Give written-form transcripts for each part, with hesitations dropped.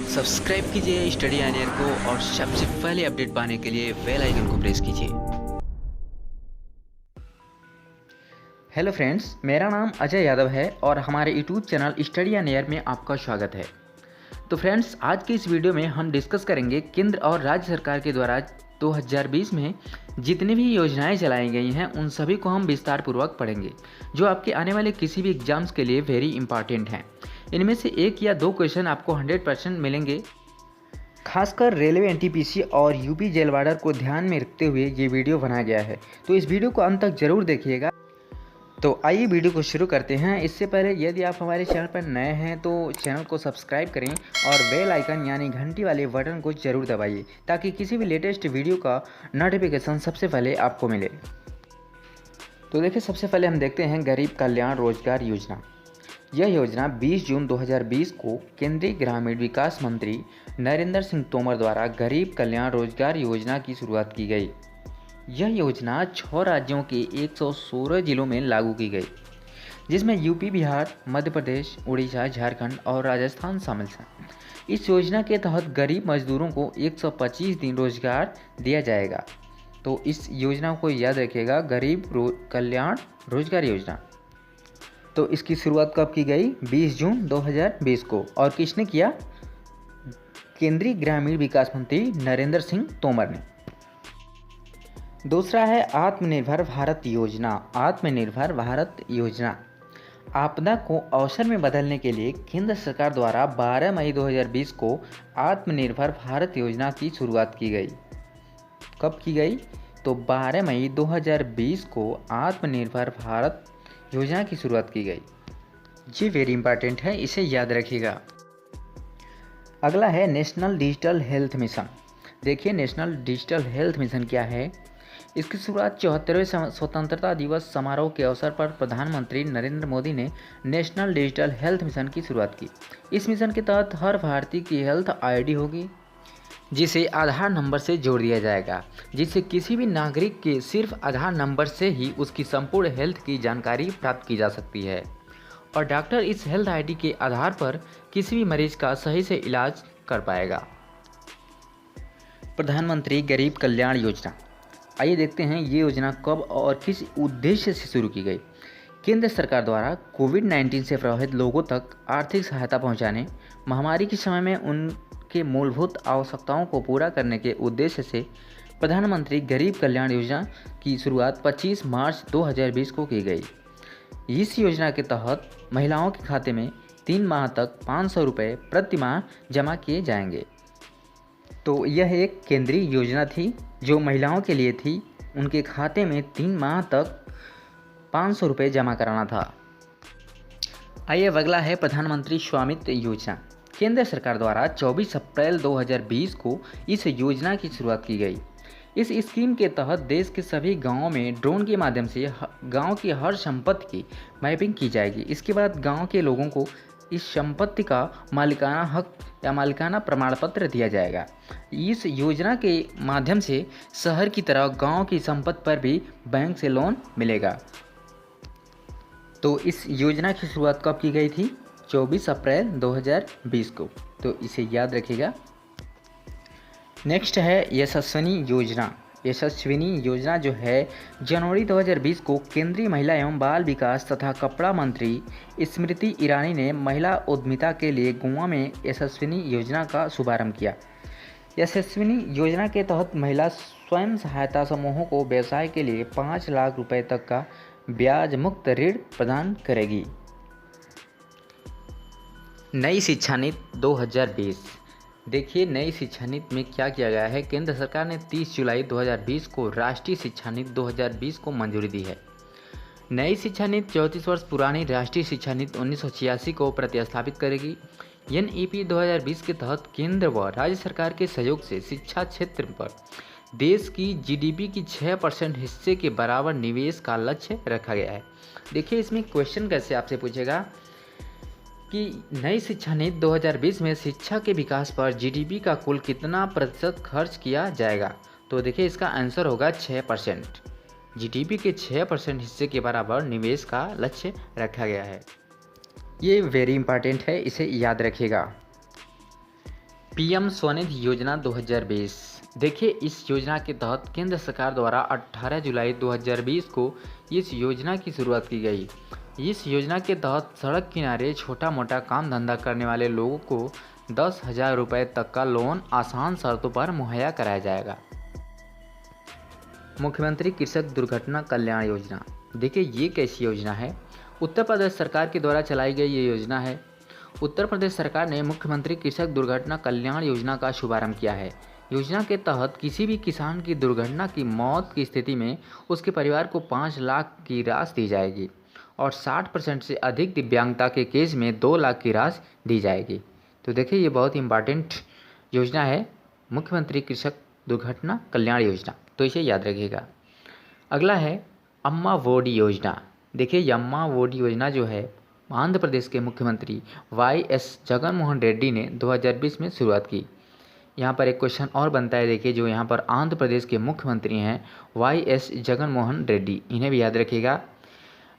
Subscribe कीजिए study अनियर को और सबसे पहले अपडेट पाने के लिए बेल आइकन को प्रेस कीजिए। हेलो फ्रेंड्स, मेरा नाम अजय यादव है और हमारे यूट्यूब चैनल स्टडी अनियर में आपका स्वागत है। तो फ्रेंड्स, आज के इस वीडियो में हम डिस्कस करेंगे केंद्र और राज्य सरकार के द्वारा 2020 में जितनी भी योजनाएं चलाई गई हैं उन सभी को हम विस्तार पूर्वक पढ़ेंगे, जो आपके आने वाले किसी भी एग्जाम्स के लिए वेरी इंपॉर्टेंट हैं। इनमें से एक या दो क्वेश्चन आपको 100% मिलेंगे। खासकर रेलवे एनटीपीसी और यूपी जेल वार्डर को ध्यान में रखते हुए ये वीडियो बनाया गया है, तो इस वीडियो को अंत तक जरूर देखिएगा। तो आइए वीडियो को शुरू करते हैं। इससे पहले यदि आप हमारे चैनल पर नए हैं तो चैनल को सब्सक्राइब करें और बेल आइकन यानी घंटी वाले बटन को जरूर दबाइए, ताकि किसी भी लेटेस्ट वीडियो का नोटिफिकेशन सबसे पहले आपको मिले। तो देखिए, सबसे पहले हम देखते हैं गरीब कल्याण रोजगार योजना। यह योजना 20 जून 2020 को केंद्रीय ग्रामीण विकास मंत्री नरेंद्र सिंह तोमर द्वारा गरीब कल्याण रोजगार योजना की शुरुआत की गई। यह योजना 6 राज्यों के 116 जिलों में लागू की गई, जिसमें यूपी, बिहार, मध्य प्रदेश, उड़ीसा, झारखंड और राजस्थान शामिल हैं। इस योजना के तहत गरीब मजदूरों को 125 दिन रोजगार दिया जाएगा। तो इस योजना को याद रखिएगा, गरीब कल्याण रोजगार योजना। तो इसकी शुरुआत कब की गई? 20 जून 2020 को। और किसने किया? केंद्रीय ग्रामीण विकास मंत्री नरेंद्र सिंह तोमर ने। दूसरा है आत्मनिर्भर भारत योजना। आत्मनिर्भर भारत योजना आपदा को अवसर में बदलने के लिए केंद्र सरकार द्वारा 12 मई 2020 को आत्मनिर्भर भारत योजना की शुरुआत की गई। कब की गई? तो 12 मई 2020 को आत्मनिर्भर भारत योजना की शुरुआत की गई। ये वेरी इंपॉर्टेंट है, इसे याद रखिएगा। अगला है नेशनल डिजिटल हेल्थ मिशन। देखिए, नेशनल डिजिटल हेल्थ मिशन क्या है? इसकी शुरुआत 74वें स्वतंत्रता दिवस समारोह के अवसर पर प्रधानमंत्री नरेंद्र मोदी ने नेशनल डिजिटल हेल्थ मिशन की शुरुआत की। इस मिशन के तहत हर भारतीय की हेल्थ आईडी होगी, जिसे आधार नंबर से जोड़ दिया जाएगा, जिससे किसी भी नागरिक के सिर्फ आधार नंबर से ही उसकी संपूर्ण हेल्थ की जानकारी प्राप्त की जा सकती है और डॉक्टर इस हेल्थ आईडी के आधार पर किसी भी मरीज का सही से इलाज कर पाएगा। प्रधानमंत्री गरीब कल्याण योजना। आइए देखते हैं ये योजना कब और किस उद्देश्य से शुरू की गई। केंद्र सरकार द्वारा कोविड-19 से प्रभावित लोगों तक आर्थिक सहायता पहुंचाने, महामारी के समय में उनके मूलभूत आवश्यकताओं को पूरा करने के उद्देश्य से प्रधानमंत्री गरीब कल्याण योजना की शुरुआत 25 मार्च 2020 को की गई। इस योजना के तहत महिलाओं के खाते में 3 माह तक 500 रुपये प्रति माह जमा किए जाएंगे। तो यह एक केंद्रीय योजना थी जो महिलाओं के लिए थी। उनके खाते में 3 माह तक 500 रुपये जमा कराना था। आइए, अगला है प्रधानमंत्री स्वामित्व योजना। केंद्र सरकार द्वारा 24 अप्रैल 2020 को इस योजना की शुरुआत की गई। इस स्कीम के तहत देश के सभी गांवों में ड्रोन के माध्यम से गांव की हर संपत्ति की मैपिंग की जाएगी। इसके बाद गांव के लोगों को इस संपत्ति का मालिकाना हक या मालिकाना प्रमाण पत्र दिया जाएगा। इस योजना के माध्यम से शहर की तरह गांव की संपत्ति पर भी बैंक से लोन मिलेगा। तो इस योजना की शुरुआत कब की गई थी? 24 अप्रैल 2020 को। तो इसे याद रखिएगा। नेक्स्ट है यशस्विनी योजना। यशस्विनी योजना जो है जनवरी 2020 को केंद्रीय महिला एवं बाल विकास तथा कपड़ा मंत्री स्मृति ईरानी ने महिला उद्यमिता के लिए गोवा में यशस्विनी योजना का शुभारंभ किया। यशस्विनी योजना के तहत महिला स्वयं सहायता समूहों को व्यवसाय के लिए 5 लाख रुपए तक का ब्याज मुक्त ऋण प्रदान करेगी। नई शिक्षा नीति 2020। देखिए, नई शिक्षा नीति में क्या किया गया है। केंद्र सरकार ने 30 जुलाई 2020 को राष्ट्रीय शिक्षा नीति 2020 को मंजूरी दी है। नई शिक्षा नीति 34 वर्ष पुरानी राष्ट्रीय शिक्षा नीति 1986 को प्रतिस्थापित करेगी। NEP 2020 के तहत केंद्र व राज्य सरकार के सहयोग से शिक्षा क्षेत्र पर देश की GDP की 6% हिस्से के बराबर निवेश का लक्ष्य रखा गया है। देखिए, इसमें क्वेश्चन कैसे आपसे पूछेगा कि नई शिक्षा नीति 2020 में शिक्षा के विकास पर GDP का कुल कितना प्रतिशत खर्च किया जाएगा? तो देखिए, इसका आंसर होगा 6%। GDP के 6% हिस्से के बराबर निवेश का लक्ष्य रखा गया है। ये वेरी इंपॉर्टेंट है, इसे याद रखिएगा। पीएम स्वनिधि योजना 2020। देखिए, इस योजना के तहत केंद्र सरकार द्वारा 18 जुलाई 2020 को इस योजना की शुरुआत की गई। इस योजना के तहत सड़क किनारे छोटा मोटा काम धंधा करने वाले लोगों को 10,000 रुपये तक का लोन आसान शर्तों पर मुहैया कराया जाएगा। मुख्यमंत्री कृषक दुर्घटना कल्याण योजना। देखिए, ये कैसी योजना है? उत्तर प्रदेश सरकार के द्वारा चलाई गई ये योजना है। उत्तर प्रदेश सरकार ने मुख्यमंत्री कृषक दुर्घटना कल्याण योजना का शुभारंभ किया है। योजना के तहत किसी भी किसान की दुर्घटना की मौत की स्थिति में उसके परिवार को 5 लाख की राशि दी जाएगी और 60% से अधिक दिव्यांगता के केस में 2 लाख की राशि दी जाएगी। तो देखिए, ये बहुत इम्पॉर्टेंट योजना है, मुख्यमंत्री कृषक दुर्घटना कल्याण योजना, तो इसे याद रखिएगा। अगला है अम्मा वोडी योजना। देखिए, ये अम्मा वोडी योजना जो है आंध्र प्रदेश के मुख्यमंत्री वाई.एस. जगन मोहन रेड्डी ने 2020 में शुरुआत की। यहाँ पर एक क्वेश्चन और बनता है, देखिए, जो यहाँ पर आंध्र प्रदेश के मुख्यमंत्री हैं वाई.एस. जगन मोहन रेड्डी, इन्हें भी याद रखिएगा।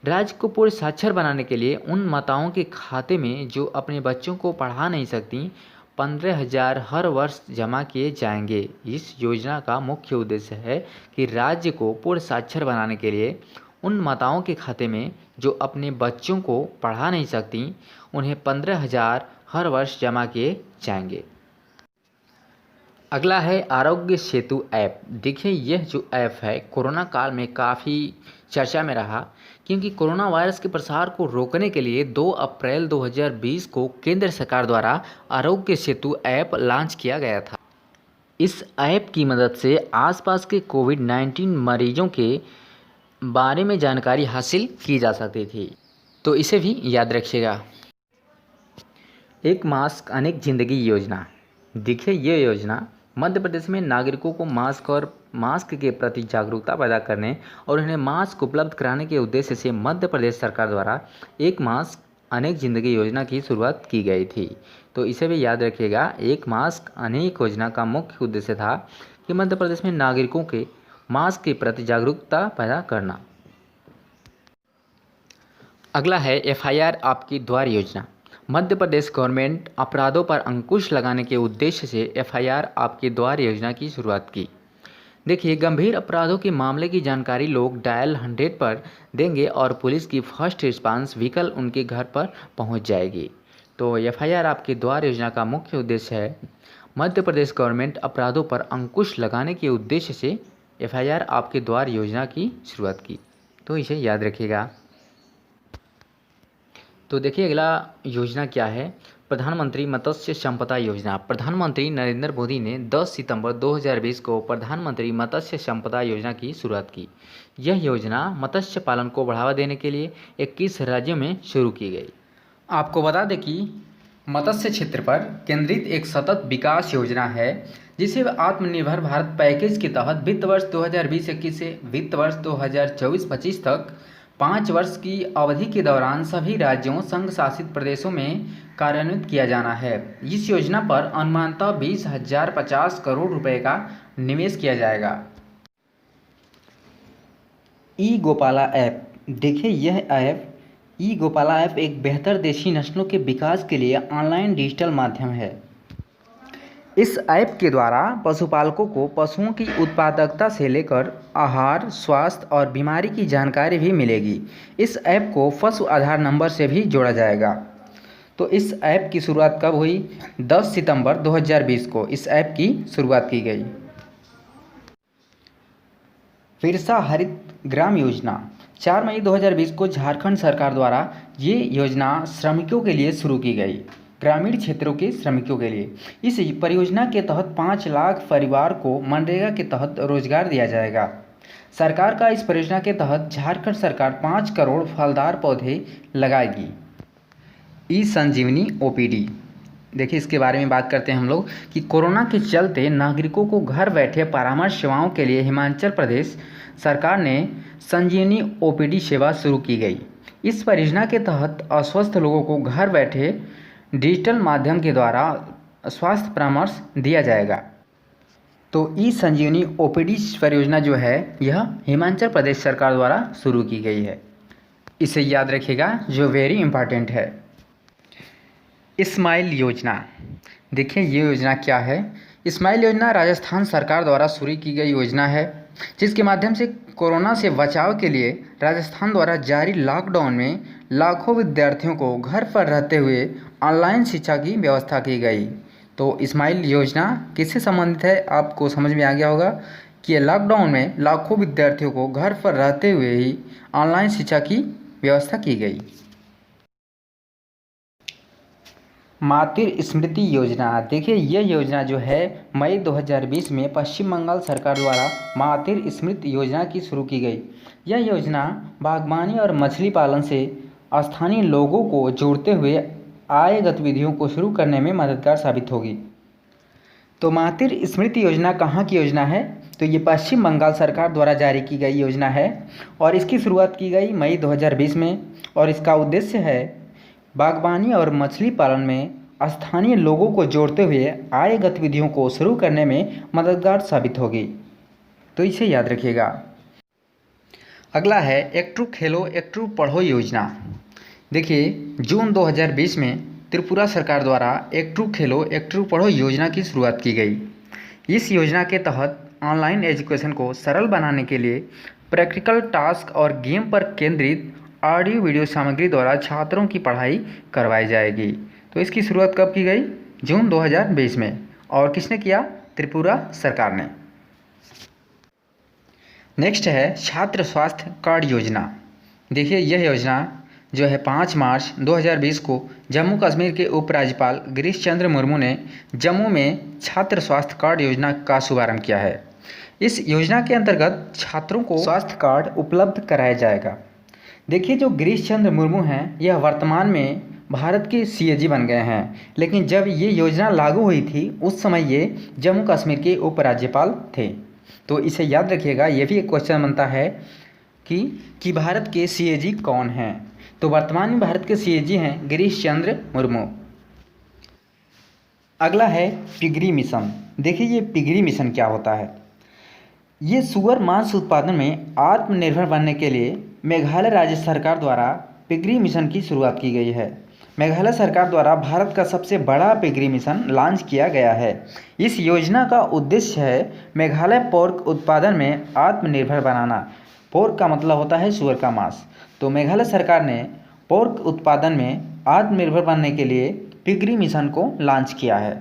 राज्य को पूर्ण साक्षर बनाने के लिए उन माताओं के खाते में जो अपने बच्चों को पढ़ा नहीं सकती 15,000 हर वर्ष जमा किए जाएंगे। इस योजना का मुख्य उद्देश्य है कि राज्य को पूर्ण साक्षर बनाने के लिए उन माताओं के खाते में जो अपने बच्चों को पढ़ा नहीं सकती उन्हें 15,000 हर वर्ष जमा किए जाएंगे। अगला है आरोग्य सेतु ऐप। देखिए, यह जो ऐप है कोरोना काल में काफ़ी चर्चा में रहा, क्योंकि कोरोना वायरस के प्रसार को रोकने के लिए 2 अप्रैल 2020 को केंद्र सरकार द्वारा आरोग्य सेतु ऐप लॉन्च किया गया था। इस ऐप की मदद से आसपास के कोविड-19 मरीजों के बारे में जानकारी हासिल की जा सकती थी, तो इसे भी याद रखिएगा। एक मास्क अनेक जिंदगी योजना। देखिए, ये योजना मध्य प्रदेश में नागरिकों को मास्क के प्रति जागरूकता पैदा करने और उन्हें मास्क उपलब्ध कराने के उद्देश्य से मध्य प्रदेश सरकार द्वारा एक मास्क अनेक जिंदगी योजना की शुरुआत की गई थी, तो इसे भी याद रखिएगा। एक मास्क अनेक योजना का मुख्य उद्देश्य था कि मध्य प्रदेश में नागरिकों के मास्क के प्रति जागरूकता पैदा करना। अगला है एफआईआर आपके द्वार योजना। मध्य प्रदेश गवर्नमेंट अपराधों पर अंकुश लगाने के उद्देश्य से एफआईआर आपके द्वार योजना की शुरुआत की। देखिए, गंभीर अपराधों के मामले की जानकारी लोग डायल 100 पर देंगे और पुलिस की फर्स्ट रिस्पांस व्हीकल उनके घर पर पहुंच जाएगी। तो एफआईआर आपके द्वार योजना का मुख्य उद्देश्य है मध्य प्रदेश गवर्नमेंट अपराधों पर अंकुश लगाने के उद्देश्य से एफआईआर आपके द्वार योजना की शुरुआत की, तो इसे याद रखिएगा। तो देखिए, अगला योजना क्या है? प्रधानमंत्री मत्स्य संपदा योजना। प्रधानमंत्री नरेंद्र मोदी ने 10 सितंबर 2020 को प्रधानमंत्री मत्स्य संपदा योजना की शुरुआत की। यह योजना मत्स्य पालन को बढ़ावा देने के लिए 21 राज्यों में शुरू की गई। आपको बता दें कि मत्स्य क्षेत्र पर केंद्रित एक सतत विकास योजना है, जिसे आत्मनिर्भर भारत पैकेज के तहत वित्त वर्ष 2020-21 से वित्त वर्ष 2024-25 तक 5 वर्ष की अवधि के दौरान सभी राज्यों संघ शासित प्रदेशों में कार्यान्वित किया जाना है। इस योजना पर अनुमानतः 20,050 करोड़ रुपए का निवेश किया जाएगा। ई गोपाला ऐप। देखिए, यह ऐप ई गोपाला ऐप एक बेहतर देशी नस्लों के विकास के लिए ऑनलाइन डिजिटल माध्यम है। इस ऐप के द्वारा पशुपालकों को पशुओं की उत्पादकता से लेकर आहार, स्वास्थ्य और बीमारी की जानकारी भी मिलेगी। इस ऐप को पशु आधार नंबर से भी जोड़ा जाएगा। तो इस ऐप की शुरुआत कब हुई? 10 सितंबर 2020 को इस ऐप की शुरुआत की गई। बिरसा हरित ग्राम योजना। 4 मई 2020 को झारखंड सरकार द्वारा ये योजना श्रमिकों के लिए शुरू की गई, ग्रामीण क्षेत्रों के श्रमिकों के लिए। इस परियोजना के तहत 5 लाख परिवार को मनरेगा के तहत रोजगार दिया जाएगा। सरकार का इस परियोजना के तहत झारखंड सरकार 5 करोड़ फलदार पौधे लगाएगी। ई संजीवनी ओपीडी। देखिए, इसके बारे में बात करते हैं हम लोग कि कोरोना के चलते नागरिकों को घर बैठे परामर्श सेवाओं के लिए हिमाचल प्रदेश सरकार ने संजीवनी ओपीडी सेवा शुरू की गई। इस परियोजना के तहत अस्वस्थ लोगों को घर बैठे डिजिटल माध्यम के द्वारा स्वास्थ्य परामर्श दिया जाएगा। तो ई संजीवनी ओपीडी परियोजना जो है यह हिमाचल प्रदेश सरकार द्वारा शुरू की गई है। इसे याद रखिएगा, जो वेरी इंपॉर्टेंट है। स्माइल योजना। देखिए ये योजना क्या है। स्माइल योजना राजस्थान सरकार द्वारा शुरू की गई योजना है, जिसके माध्यम से कोरोना से बचाव के लिए राजस्थान द्वारा जारी लॉकडाउन में लाखों विद्यार्थियों को घर पर रहते हुए ऑनलाइन शिक्षा की व्यवस्था की गई। तो स्माइल योजना किससे संबंधित है, आपको समझ में आ गया होगा कि लॉकडाउन में लाखों विद्यार्थियों को घर पर रहते हुए ही ऑनलाइन शिक्षा की व्यवस्था की गई। मातृ स्मृति योजना। देखिए यह योजना जो है मई 2020 में पश्चिम बंगाल सरकार द्वारा मातृ स्मृति योजना की शुरू की गई। यह योजना बागवानी और मछली पालन से स्थानीय लोगों को जोड़ते हुए आय गतिविधियों को शुरू करने में मददगार साबित होगी। तो मातृ स्मृति योजना कहाँ की योजना है, तो ये पश्चिम बंगाल सरकार द्वारा जारी की गई योजना है और इसकी शुरुआत की गई मई 2020 में और इसका उद्देश्य है बागवानी और मछली पालन में स्थानीय लोगों को जोड़ते हुए आय गतिविधियों को शुरू करने में मददगार साबित होगी। तो इसे याद रखिएगा। अगला है एक्टू खेलो एक्टू पढ़ो योजना। देखिए जून 2020 में त्रिपुरा सरकार द्वारा एक्टू खेलो एक्टू पढ़ो योजना की शुरुआत की गई। इस योजना के तहत ऑनलाइन एजुकेशन को सरल बनाने के लिए प्रैक्टिकल टास्क और गेम पर केंद्रित ऑडियो वीडियो सामग्री द्वारा छात्रों की पढ़ाई करवाई जाएगी। तो इसकी शुरुआत कब की गई, जून 2020 में, और किसने किया, त्रिपुरा सरकार ने। नेक्स्ट है छात्र स्वास्थ्य कार्ड योजना। देखिए यह योजना जो है 5 मार्च 2020 को जम्मू कश्मीर के उपराज्यपाल गिरीश चंद्र मुर्मू ने जम्मू में छात्र स्वास्थ्य कार्ड योजना का शुभारंभ किया है। इस योजना के अंतर्गत छात्रों को स्वास्थ्य कार्ड उपलब्ध कराया जाएगा। देखिए जो गिरीश चंद्र मुर्मू हैं यह वर्तमान में भारत के सीएजी बन गए हैं, लेकिन जब ये योजना लागू हुई थी उस समय ये जम्मू कश्मीर के उपराज्यपाल थे। तो इसे याद रखिएगा, ये भी एक क्वेश्चन बनता है कि भारत के सीएजी कौन हैं। तो वर्तमान में भारत के सीएजी हैं गिरीश चंद्र मुर्मू। अगला है पिगरी मिशन। देखिए ये पिगरी मिशन क्या होता है। ये सुअर मांस उत्पादन में आत्मनिर्भर बनने के लिए मेघालय राज्य सरकार द्वारा पिगरी मिशन की शुरुआत की गई है। मेघालय सरकार द्वारा भारत का सबसे बड़ा पिगरी मिशन लॉन्च किया गया है। इस योजना का उद्देश्य है मेघालय पोर्क उत्पादन में आत्मनिर्भर बनाना। पोर्क का मतलब होता है सुअर का मांस। तो मेघालय सरकार ने पोर्क उत्पादन में आत्मनिर्भर बनने के लिए पिगरी मिशन को लॉन्च किया है।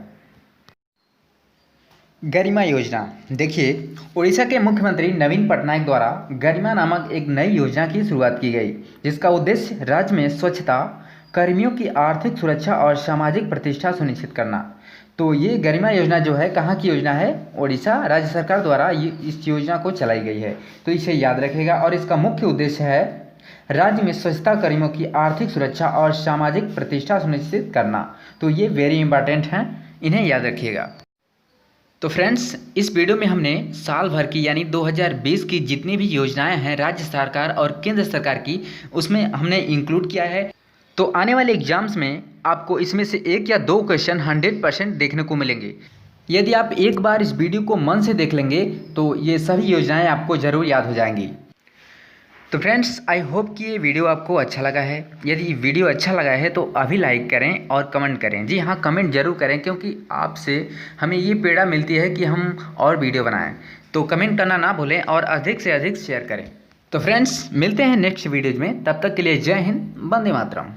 गरिमा योजना। देखिए उड़ीसा के मुख्यमंत्री नवीन पटनायक द्वारा गरिमा नामक एक नई योजना की शुरुआत की गई, जिसका उद्देश्य राज्य में स्वच्छता, कर्मियों की आर्थिक सुरक्षा और सामाजिक प्रतिष्ठा सुनिश्चित करना। तो ये गरिमा योजना जो है कहाँ की योजना है, उड़ीसा राज्य सरकार द्वारा ये इस योजना को चलाई गई है। तो इसे याद रखेगा और इसका मुख्य उद्देश्य है राज्य में स्वच्छता कर्मियों की आर्थिक सुरक्षा और सामाजिक प्रतिष्ठा सुनिश्चित करना। तो ये वेरी इंपॉर्टेंट हैं, इन्हें याद रखिएगा। तो फ्रेंड्स इस वीडियो में हमने साल भर की यानी 2020 की जितनी भी योजनाएं हैं राज्य सरकार और केंद्र सरकार की, उसमें हमने इंक्लूड किया है। तो आने वाले एग्जाम्स में आपको इसमें से 1 या 2 क्वेश्चन 100% देखने को मिलेंगे। यदि आप एक बार इस वीडियो को मन से देख लेंगे तो ये सभी योजनाएं आपको ज़रूर याद हो जाएंगी। तो फ्रेंड्स आई होप कि ये वीडियो आपको अच्छा लगा है। यदि वीडियो अच्छा लगा है तो अभी लाइक करें और कमेंट करें। जी हाँ, कमेंट जरूर करें, क्योंकि आपसे हमें ये प्रेरणा मिलती है कि हम और वीडियो बनाएं। तो कमेंट करना ना भूलें और अधिक से अधिक शेयर करें। तो फ्रेंड्स मिलते हैं नेक्स्ट वीडियोज़ में, तब तक के लिए जय हिंद, वंदे मातरम।